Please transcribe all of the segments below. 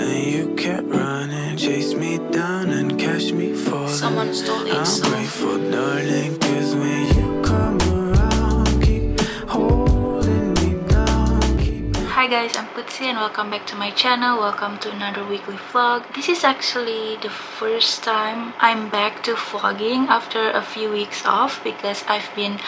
and you kept running, chase me down and catch me falling. Someone stole it. I'm grateful, darling, 'cause when you come around, keep holding me down. Hi guys, I'm PUTSY and welcome back to my channel. Welcome to another weekly vlog. This is actually the first time I'm back to vlogging after a few weeks off because I've been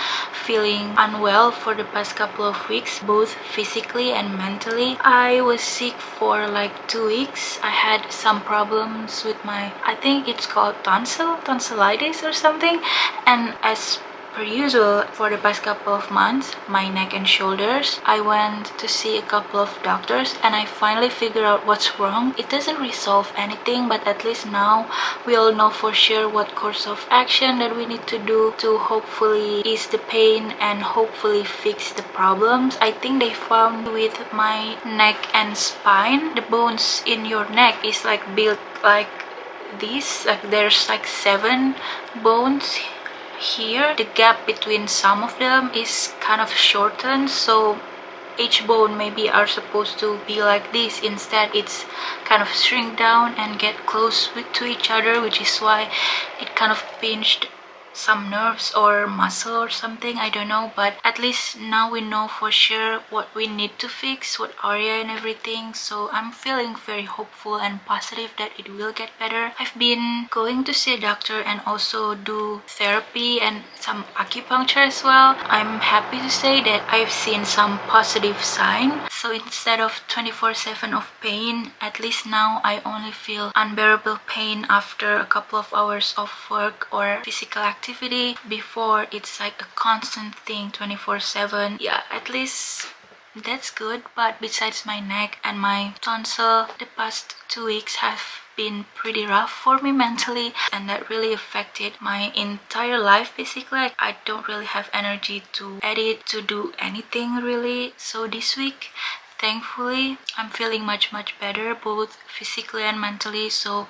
feeling unwell for the past couple of weeks, both physically and mentally. I was sick for like 2 weeks. I had some problems with my, I think it's called tonsillitis or something, and as per usual, for the past couple of months, my neck and shoulders, I went to see a couple of doctors and I finally figured out what's wrong. It doesn't resolve anything, but at least now we all know for sure what course of action that we need to do to hopefully ease the pain and hopefully fix the problems. I think they found with my neck and spine, the bones in your neck is like built like this, like there's like 7 bones here. The gap between some of them is kind of shortened, so each bone maybe are supposed to be like this. Instead it's kind of shrink down and get close to each other, which is why it kind of pinched some nerves or muscle or something, I don't know. But at least now we know for sure what we need to fix, what area and everything, so I'm feeling very hopeful and positive that it will get better. I've been going to see a doctor and also do therapy and some acupuncture as well. I'm happy to say that I've seen some positive sign. So instead of 24/7 of pain, at least now I only feel unbearable pain after a couple of hours of work or physical activity. Before it's like a constant thing, 24/7. Yeah, at least that's good. But besides my neck and my tonsil, the past 2 weeks have been pretty rough for me mentally, and that really affected my entire life basically. I don't really have energy to edit, to do anything really. So this week, thankfully, I'm feeling much better both physically and mentally, so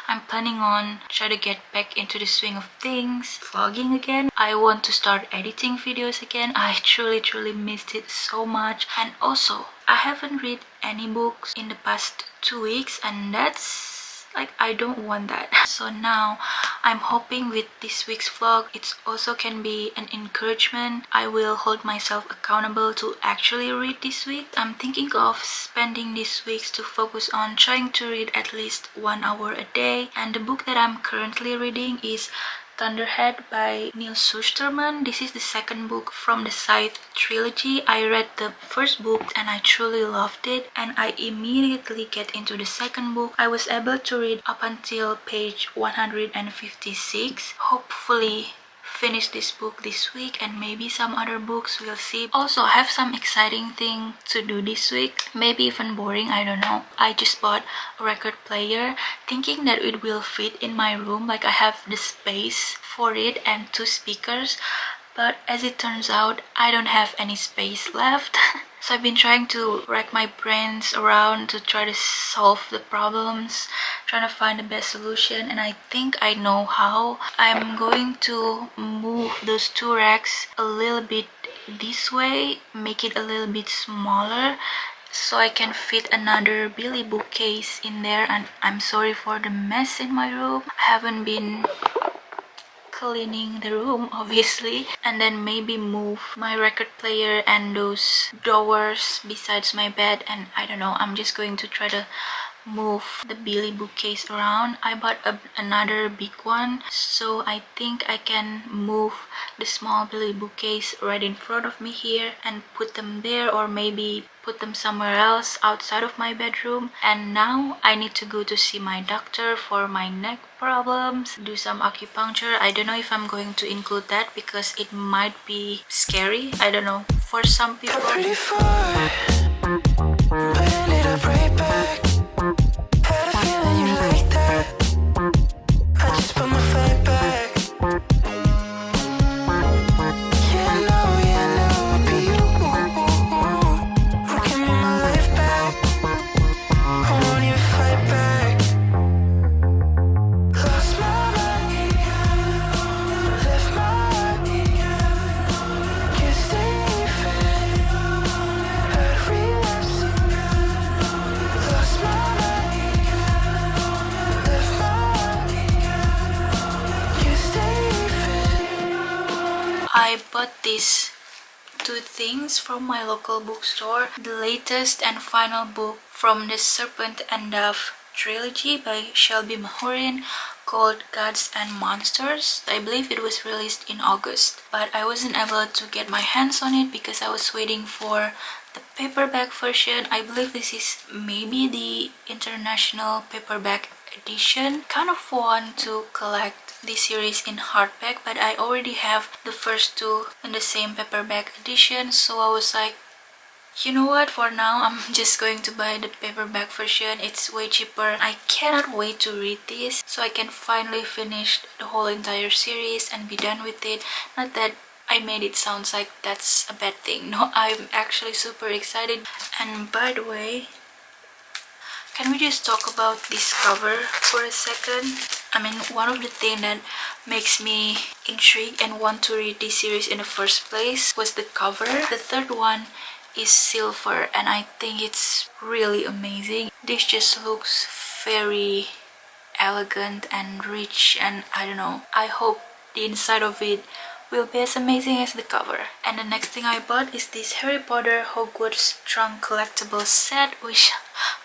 I'm planning on try to get back into the swing of things, vlogging again. I want to start editing videos again. I truly missed it so much. And also, I haven't read any books in the past 2 weeks, and that's like, I don't want that. So now I'm hoping with this week's vlog it also can be an encouragement. I will hold myself accountable to actually read this week. I'm thinking of spending these weeks to focus on trying to read at least 1 hour a day, and the book that I'm currently reading is Thunderhead by Neil Shusterman. This is the second book from the Scythe trilogy. I read the first book and I truly loved it, and I immediately get into the second book. I was able to read up until page 156. Hopefully finish this book this week and maybe some other books, we'll see. Also, I have some exciting thing to do this week, maybe even boring, I don't know. I just bought a record player thinking that it will fit in my room, like I have the space for it and 2 speakers, but as it turns out I don't have any space left. So I've been trying to rack my brains around to try to solve the problems, trying to find the best solution, and I think I know how. I'm going to move those 2 racks a little bit this way, make it a little bit smaller so I can fit another Billy bookcase in there. And I'm sorry for the mess in my room. I haven't been cleaning the room obviously, and then maybe move my record player and those drawers besides my bed, and I don't know, I'm just going to try to move the Billy bookcase around. I bought another big one, so I think I can move the small Billy bookcase right in front of me here and put them there, or maybe put them somewhere else outside of my bedroom. And now I need to go to see my doctor for my neck problems, do some acupuncture. I don't know if I'm going to include that because it might be scary, I don't know, for some people. Pretty far, but ended up right back. Had a feeling you like that. I just put my fight back. Yeah, I know it'd be you who give me my life back. I won't even fight back. Lost my mind, left my heart. Can't stay even. I'd relapse. bought these two things from my local bookstore. The latest and final book from the Serpent and Dove trilogy by Shelby Mahurin, called Gods and Monsters. I believe it was released in August, but I wasn't able to get my hands on it because I was waiting for the paperback version. I believe this is maybe the international paperback edition. Kind of want to collect this series in hardback, but I already have the first two in the same paperback edition, so I was like, you know what, for now I'm just going to buy the paperback version. It's way cheaper. I cannot wait to read this so I can finally finish the whole entire series and be done with it. Not that I made it sound like that's a bad thing. No, I'm actually super excited. And by the way, can we just talk about this cover for a second? I mean, one of the things that makes me intrigued and want to read this series in the first place was the cover. The third one is silver, and I think it's really amazing. This just looks very elegant and rich, and I don't know, I hope the inside of it will be as amazing as the cover. And the next thing I bought is this Harry Potter Hogwarts trunk collectible set, which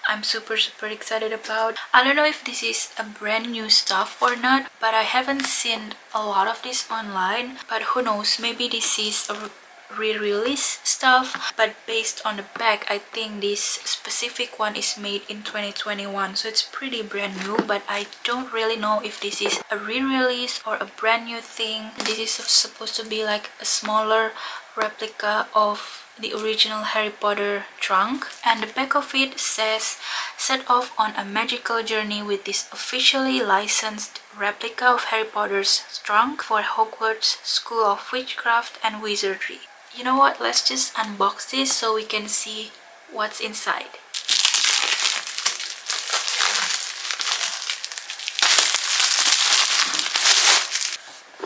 I'm super excited about. I don't know if this is a brand new stuff or not, but I haven't seen a lot of this online, but who knows, maybe this is a re-release stuff. But based on the back, I think this specific one is made in 2021, so it's pretty brand new, but I don't really know if this is a re-release or a brand new thing. This is supposed to be like a smaller replica of the original Harry Potter trunk, and the back of it says, set off on a magical journey with this officially licensed replica of Harry Potter's trunk for Hogwarts School of Witchcraft and Wizardry. You know what, let's just unbox this so we can see what's inside.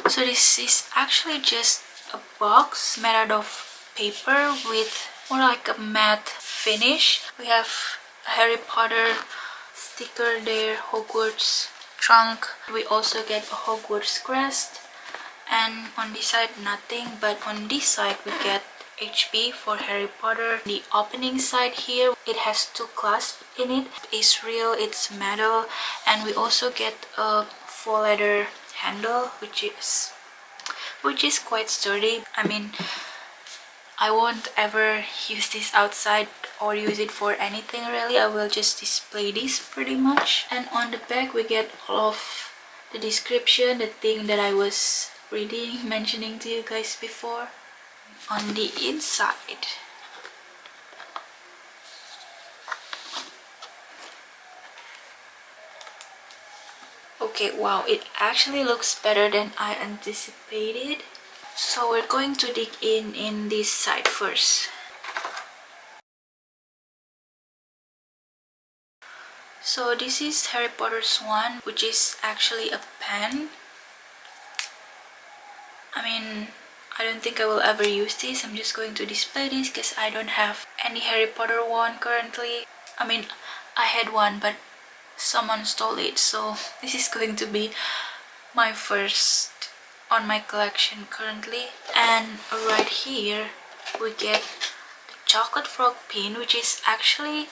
So this is actually just a box made out of paper with more like a matte finish. We have a Harry Potter sticker there, Hogwarts trunk. We also get a Hogwarts crest, and on this side nothing, but on this side we get HP for Harry Potter. The opening side here, it has two clasps in it. It's real, it's metal, and we also get a faux leather handle, which is quite sturdy. I mean, I won't ever use this outside or use it for anything really. I will just display this pretty much. And on the back we get all of the description, the thing that I was reading, mentioning to you guys before. On the inside, okay, wow, it actually looks better than I anticipated. So we're going to dig in this side first. So this is Harry Potter's wand, which is actually a pen. I mean, I don't think I will ever use this. I'm just going to display this because I don't have any Harry Potter wand currently. I mean, I had one, but someone stole it, so this is going to be my first on my collection currently. And right here we get the chocolate frog pin, which is actually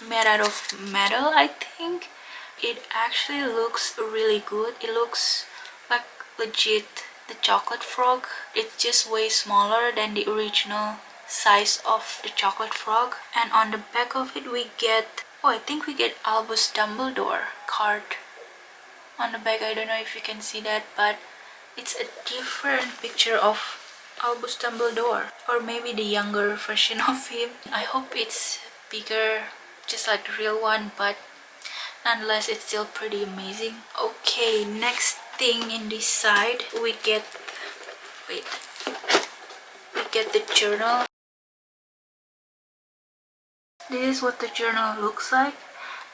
made out of metal. I think it actually looks really good. It looks like legit the chocolate frog. It's just way smaller than the original size of the chocolate frog. And on the back of it we get, oh, I think we get Albus Dumbledore card on the back. I don't know if you can see that, but it's a different picture of Albus Dumbledore, or maybe the younger version of him. I hope it's bigger, just like the real one, but nonetheless it's still pretty amazing. Okay, next thing in this side we get, we get the journal. This is what the journal looks like,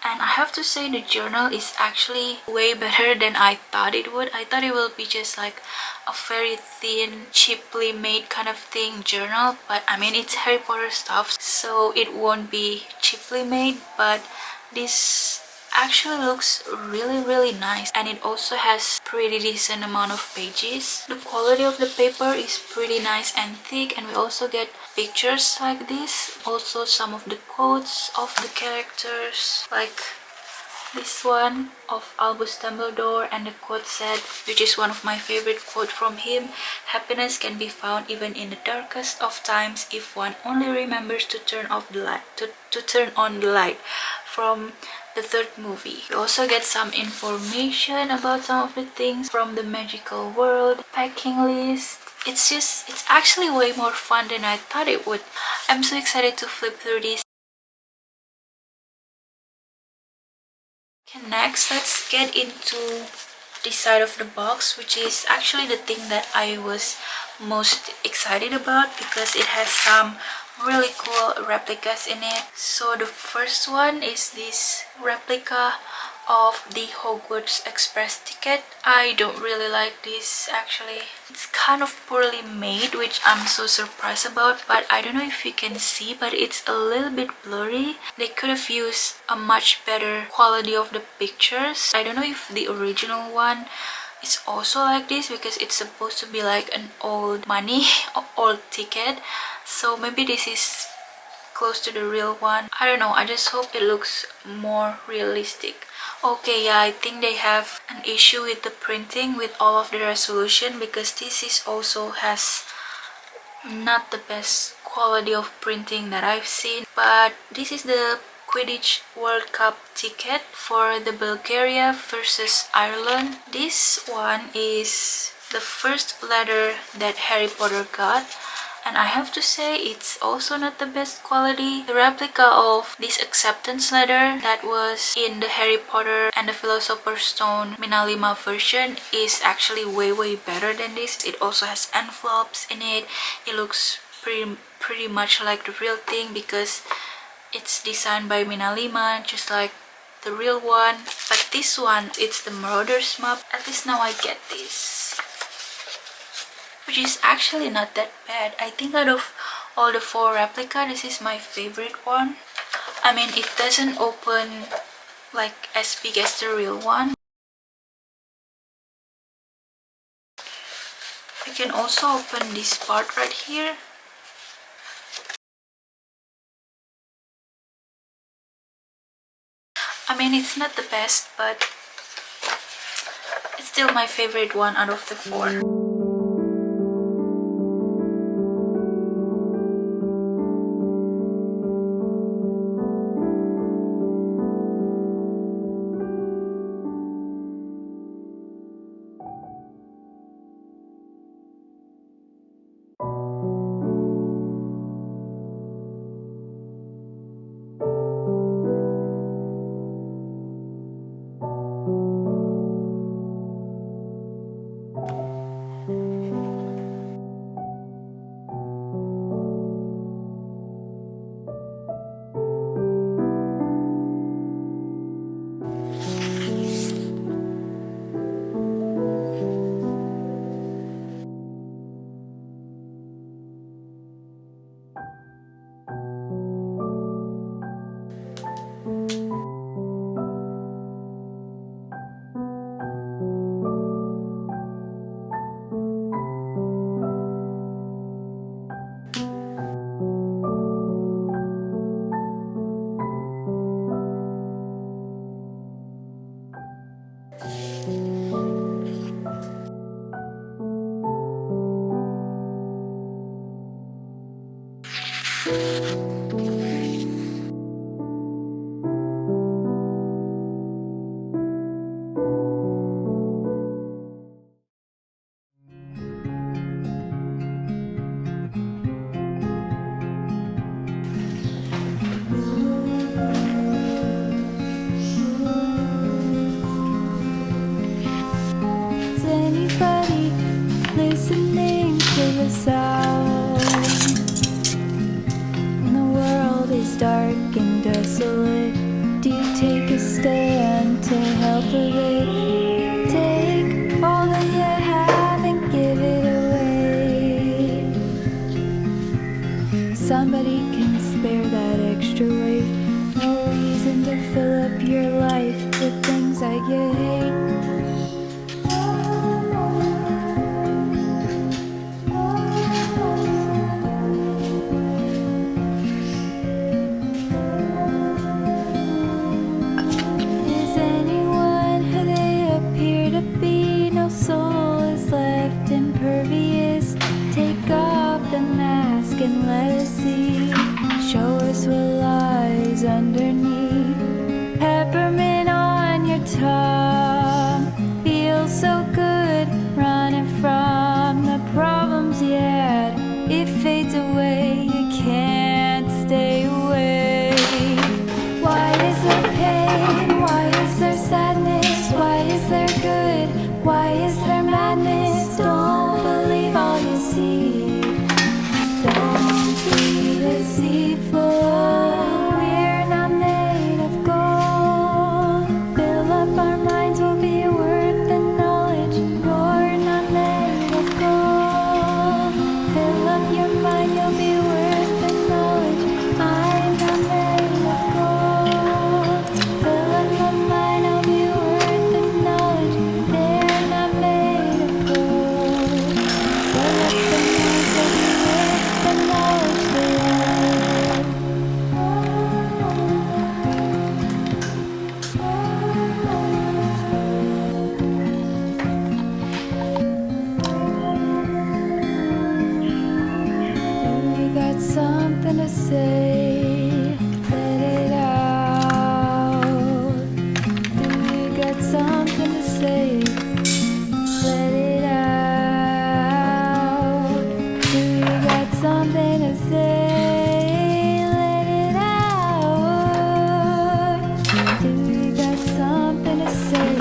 and I have to say the journal is actually way better than I thought it would. I thought it will be just like a very thin, cheaply made kind of thing journal, but I mean, it's Harry Potter stuff, so it won't be cheaply made, but this actually looks really nice, and it also has pretty decent amount of pages. The quality of the paper is pretty nice and thick, and we also get pictures like this. Also some of the quotes of the characters, like this one of Albus Dumbledore, and the quote said, which is one of my favorite quote from him: "Happiness can be found even in the darkest of times if one only remembers to turn off the light, to turn on the light," from the third movie. We also get some information about some of the things from the magical world, packing list. It's actually way more fun than I thought it would. I'm so excited to flip through this. Okay, next let's get into this side of the box, which is actually the thing that I was most excited about because it has some really cool replicas in it. So the first one is this replica of the Hogwarts Express ticket. I don't really like this actually. It's kind of poorly made, which I'm so surprised about, but I don't know if you can see, but it's a little bit blurry. They could have used a much better quality of the pictures. I don't know if the original one is also like this because it's supposed to be like an old money, old ticket. So maybe this is close to the real one. I don't know, I just hope it looks more realistic. Okay, yeah, I think they have an issue with the printing with all of the resolution because this is also has not the best quality of printing that I've seen. But this is the Quidditch World Cup ticket for the Bulgaria versus Ireland. This one is the first letter that Harry Potter got, and I have to say it's also not the best quality. The replica of this acceptance letter that was in the Harry Potter and the Philosopher's Stone Minalima version is actually way better than this. It also has envelopes in it. It looks pretty much like the real thing because it's designed by Minalima, just like the real one. But this one, it's the Marauders map. At least now I get this, which is actually not that bad. I think out of all the 4 replica, this is my favorite one. I mean, it doesn't open like as big as the real one. You can also open this part right here. I mean, it's not the best, but it's still my favorite one out of the 4. Dark and desolate. Do you take a stand to help with it? Take all that you have and give it away. Somebody can spare that extra weight. No reason to fill up your life something to say? Let it out. Do you got something to say? Let it out. Do you got something to say?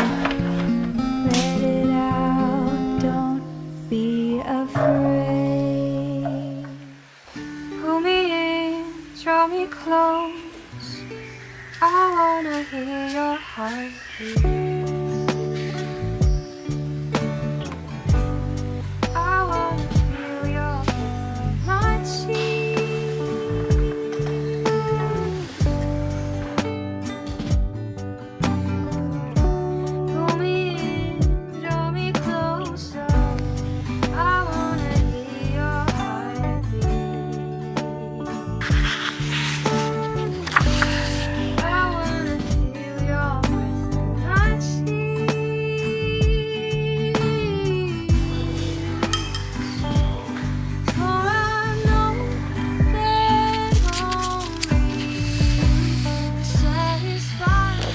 Let it out. Don't be afraid. Pull me in, draw me close. I wanna hear your heartbeat. I wanna feel your breath on my cheek. Pull me in, draw me closer. I wanna hear your heartbeat. I wanna feel your breath on my cheek. For I know that only satisfied.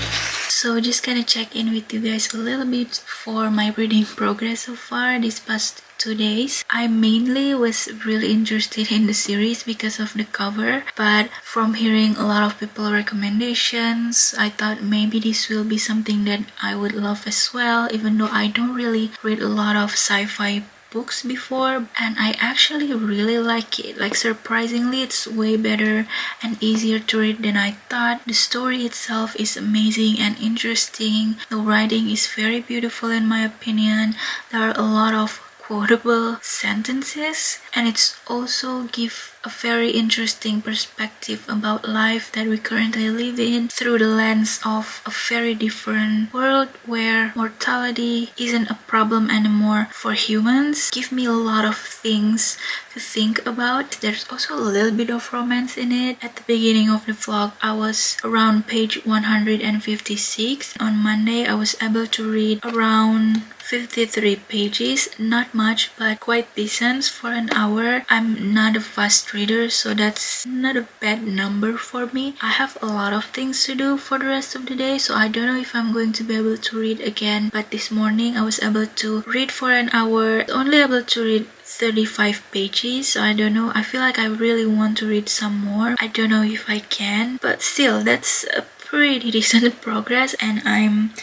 So just gonna check in with you guys a little bit for my reading progress so far this past 2 days. I mainly was really interested in the series because of the cover, but from hearing a lot of people recommendations, I thought maybe this will be something that I would love as well, even though I don't really read a lot of sci-fi books before, and I actually really like it. Like, surprisingly, it's way better and easier to read than I thought. The story itself is amazing and interesting. The writing is very beautiful in my opinion. There are a lot of quotable sentences, and it's also give a very interesting perspective about life that we currently live in through the lens of a very different world where mortality isn't a problem anymore for humans. Give me a lot of things to think about. There's also a little bit of romance in it. At the beginning of the vlog, I was around page 156. On Monday, I was able to read around 53 pages. Not much, but quite decent for an hour. I'm not a fast reader, so that's not a bad number for me. I have a lot of things to do for the rest of the day, so I don't know if I'm going to be able to read again. But this morning, I was able to read for an hour. Only able to read 35 pages, so I don't know. I feel like I really want to read some more. I don't know if I can, but still, that's a pretty decent progress, and I'm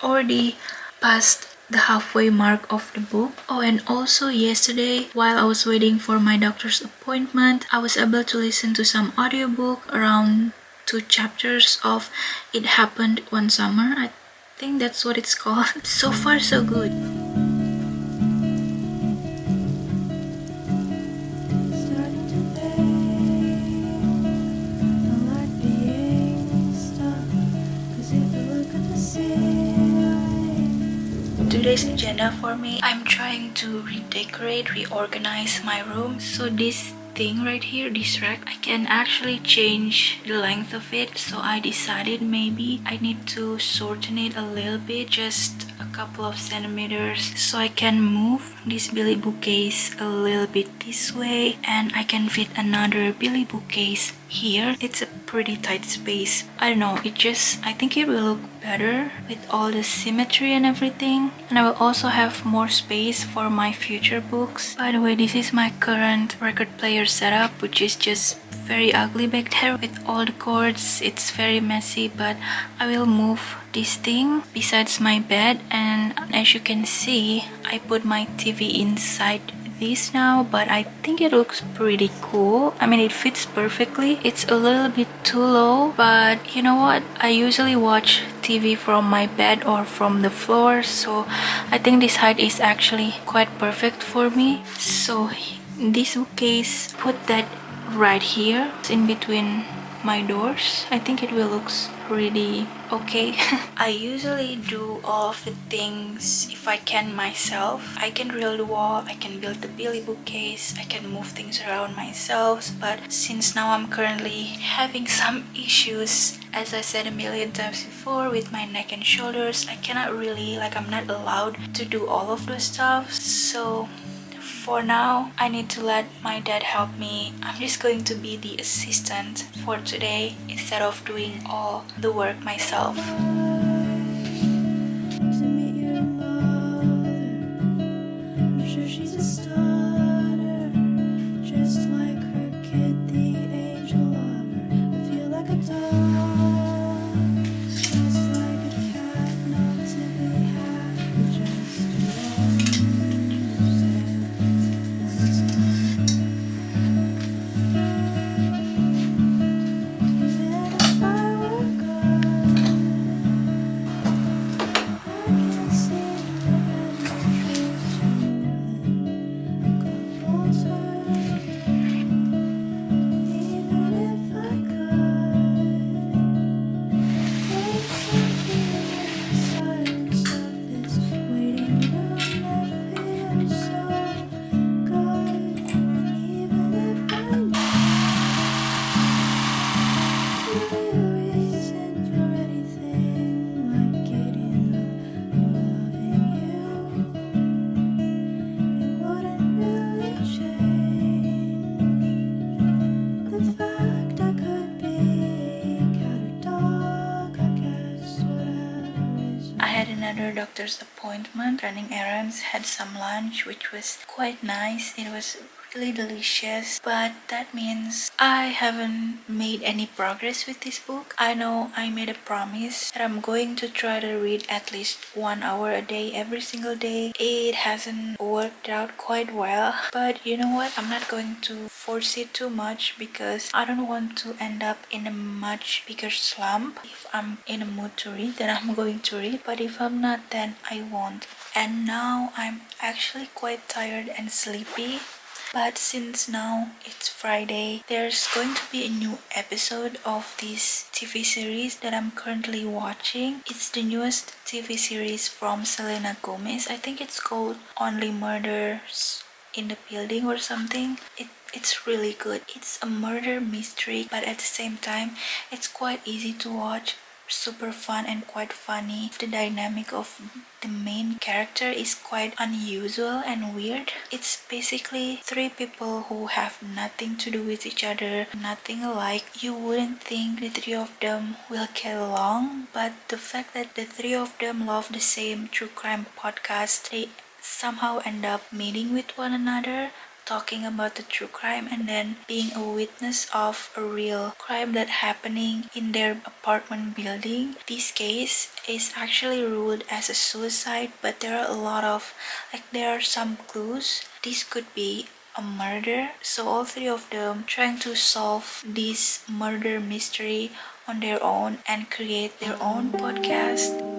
already past the halfway mark of the book. Oh, and also yesterday, while I was waiting for my doctor's appointment, I was able to listen to some audiobook, around 2 chapters of It Happened One Summer. I think that's what it's called. So far, so good. Starting to fade. No light being stuck. 'Cause if you look at the ceiling. Today's agenda for me, I'm trying to reorganize my room. So this thing right here, this rack, I can actually change the length of it. So I decided maybe I need to shorten it a little bit, just a couple of centimeters, so I can move this Billy bookcase a little bit this way, and I can fit another Billy bookcase here. It's a pretty tight space. I don't know, I think it will look better with all the symmetry and everything, and I will also have more space for my future books. By the way, this is my current record player setup, which is just very ugly back there with all the cords. It's very messy, but I will move this thing besides my bed, and as you can see, I put my TV inside this now, but I think it looks pretty cool. I mean, it fits perfectly. It's a little bit too low, but you know what? I usually watch TV from my bed or from the floor, so I think this height is actually quite perfect for me. So this bookcase, put that right here in between my doors. I think it will look really okay. I usually do all of the things if I can myself. I can drill the wall, I can build the Billy bookcase, I can move things around myself, but since now I'm currently having some issues, as I said a million times before, with my neck and shoulders, I cannot really, I'm not allowed to do all of those stuff. So for now, I need to let my dad help me. I'm just going to be the assistant for today instead of doing all the work myself. another doctor's appointment, running errands, had some lunch, which was quite nice. It was really delicious, but that means I haven't made any progress with this book. I know I made a promise that I'm going to try to read at least 1 hour a day every single day. It hasn't worked out quite well, but you know what, I'm not going to force it too much because I don't want to end up in a much bigger slump. If I'm in a mood to read, then I'm going to read, but if I'm not, then I won't. And now I'm actually quite tired and sleepy. But since now it's Friday, there's going to be a new episode of this TV series that I'm currently watching. It's the newest TV series from Selena Gomez. I think it's called Only Murders in the Building or something. It's really good. It's a murder mystery, but at the same time, it's quite easy to watch. Super fun and quite funny. The dynamic of the main character is quite unusual and weird. It's basically three people who have nothing to do with each other, nothing alike. You wouldn't think the three of them will get along, but the fact that the three of them love the same true crime podcast, they somehow end up meeting with one another, talking about the true crime, and then being a witness of a real crime that happening in their apartment building. This case is actually ruled as a suicide, but there are some clues. This could be a murder. So all three of them trying to solve this murder mystery on their own and create their own podcast.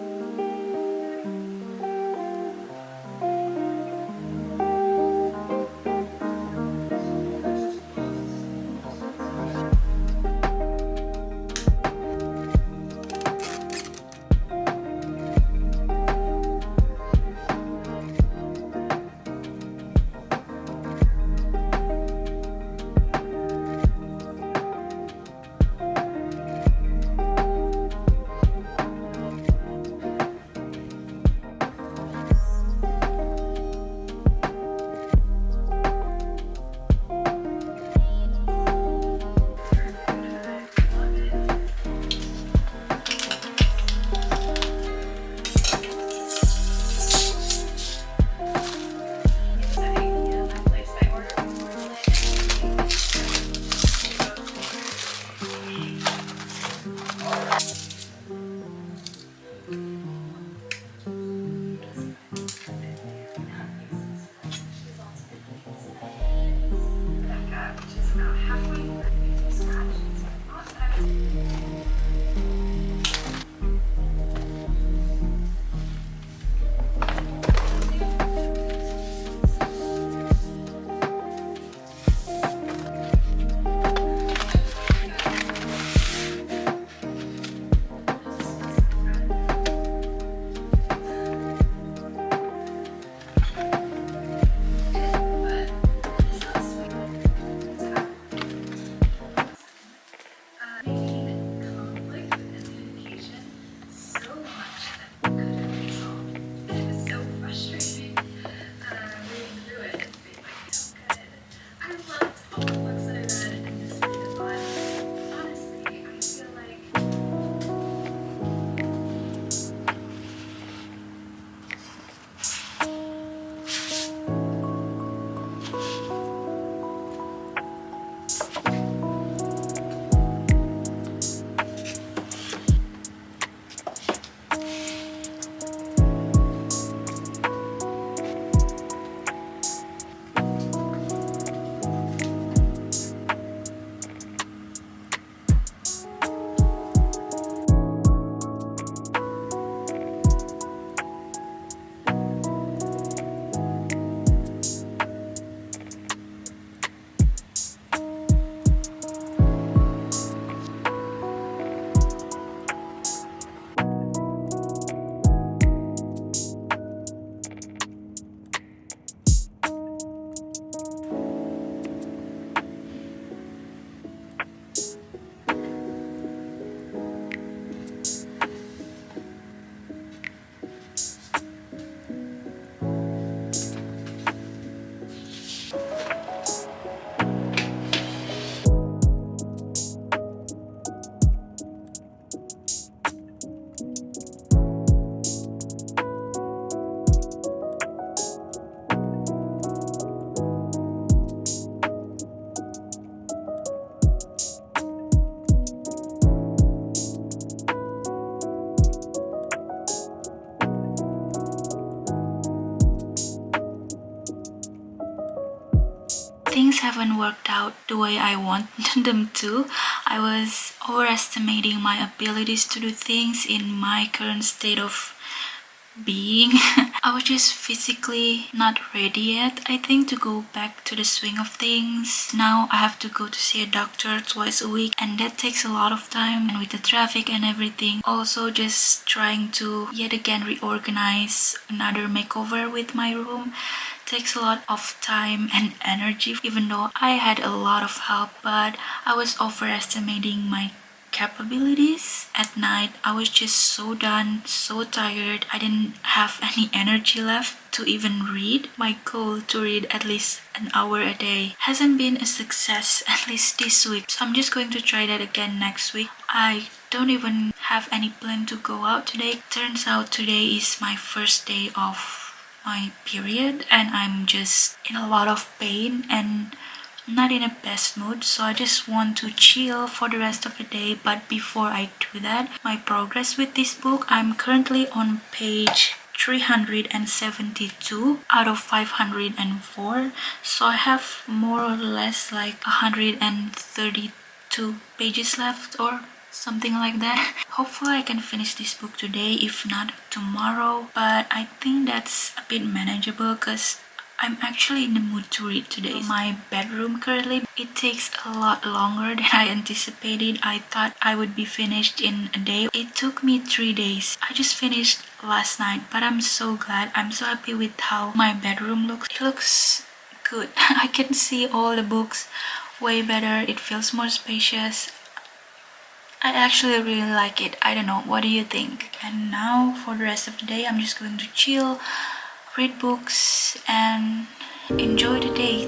haven't worked out the way I want them to. I was overestimating my abilities to do things in my current state of being. I was just physically not ready yet, I think, to go back to the swing of things. Now I have to go to see a doctor twice a week, and that takes a lot of time, and with the traffic and everything. Also just trying to yet again reorganize another makeover with my room takes a lot of time and energy, even though I had a lot of help, but I was overestimating my capabilities. At night I was just so done, so tired. I didn't have any energy left to even read. My goal to read at least an hour a day hasn't been a success, at least this week, so I'm just going to try that again next week. I don't even have any plan to go out today. Turns out today is my first day of my period and I'm just in a lot of pain and not in a best mood, so I just want to chill for the rest of the day. But before I do that, my progress with this book, I'm currently on page 372 out of 504, so I have more or less like 132 pages left or something like that. Hopefully I can finish this book today, if not tomorrow, but I think that's a bit manageable because I'm actually in the mood to read today. My bedroom currently, it takes a lot longer than I anticipated. I thought I would be finished in a day. It took me 3 days. I just finished last night, but I'm so glad. I'm so happy with how my bedroom looks. It looks good. I can see all the books way better. It feels more spacious. I actually really like it. I don't know, what do you think? And now for the rest of the day, I'm just going to chill, read books and enjoy the day.